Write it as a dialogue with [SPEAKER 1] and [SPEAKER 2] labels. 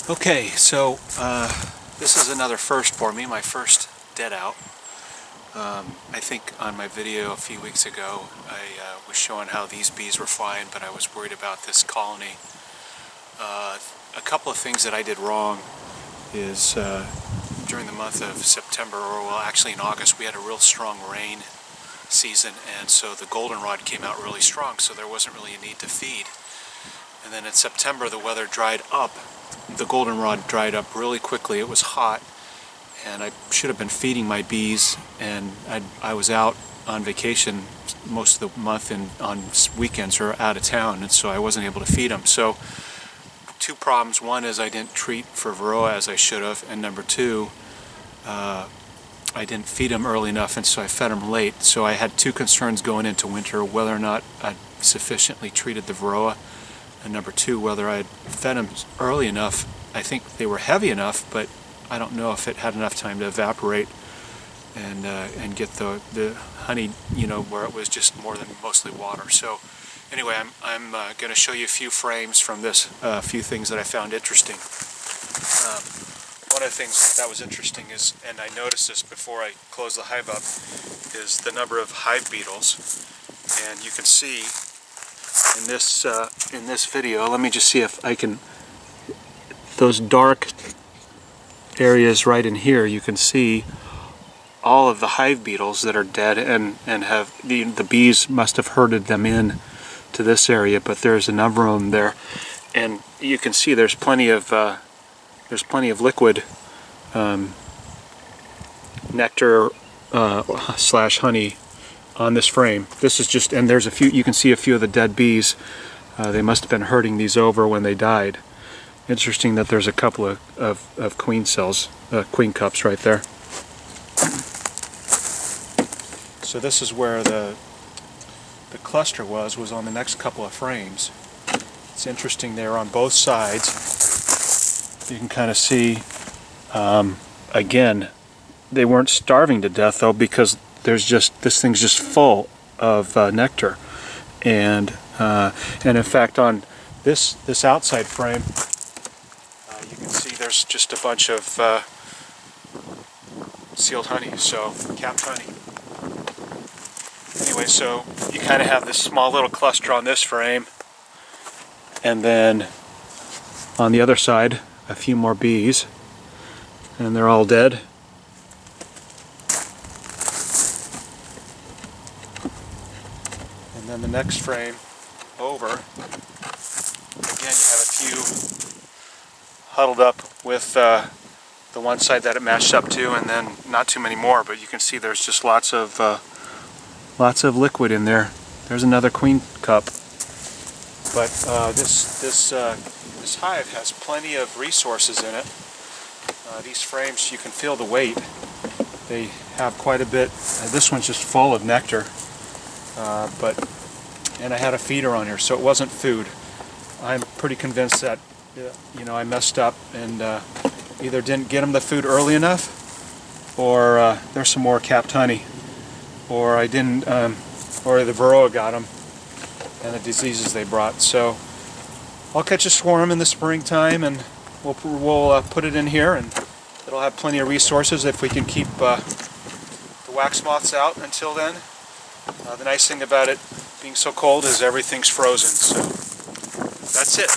[SPEAKER 1] Okay, so this is another first for me, my first dead out. I think on my video a few weeks ago I was showing how these bees were flying, but I was worried about this colony. A couple of things that I did wrong is during the month of September, or well actually in August, we had a real strong rain season, and so the goldenrod came out really strong, so there wasn't really a need to feed. And then in September the weather dried up. The goldenrod dried up really quickly. It was hot, and I should have been feeding my bees, and I was out on vacation most of the month and on weekends or out of town, and so I wasn't able to feed them. So two problems. One is I didn't treat for varroa as I should have, and number two, I didn't feed them early enough, and so I fed them late. So I had two concerns going into winter: whether or not I'd sufficiently treated the varroa, and number two, whether I had fed them early enough. I think they were heavy enough, but I don't know if it had enough time to evaporate and get the honey, you know, where it was just more than mostly water. So anyway, I'm going to show you a few frames from this, a few things that I found interesting. One of the things that was interesting is, and I noticed this before I closed the hive up, is the number of hive beetles. And you can see in this video, let me just see if I can, those dark areas right in here, you can see all of the hive beetles that are dead, and have the bees must have herded them in to this area, but there's a number of them there, and you can see there's plenty of liquid nectar slash honey on this frame. This is just, and there's a few, you can see a few of the dead bees. They must have been herding these over when they died. Interesting that there's a couple of queen cells, queen cups right there. So this is where the cluster was on the next couple of frames. It's interesting, they're on both sides. You can kind of see, again, they weren't starving to death though, because there's just, this thing's just full of nectar, and in fact on this outside frame, you can see there's just a bunch of sealed honey, so capped honey. Anyway, so you kind of have this small little cluster on this frame, and then on the other side a few more bees, and they're all dead. And then the next frame over, again you have a few huddled up with the one side that it matched up to, and then not too many more, but you can see there's just lots of liquid in there. There's another queen cup. But this hive has plenty of resources in it. These frames, you can feel the weight. They have quite a bit. This one's just full of nectar. And I had a feeder on here, so it wasn't food. I'm pretty convinced that you know, I messed up and either didn't get them the food early enough, or there's some more capped honey, or I didn't, or the varroa got them and the diseases they brought. So I'll catch a swarm in the springtime, and we'll put it in here, and it'll have plenty of resources if we can keep the wax moths out until then. The nice thing about it being so cold is everything's frozen. So that's it.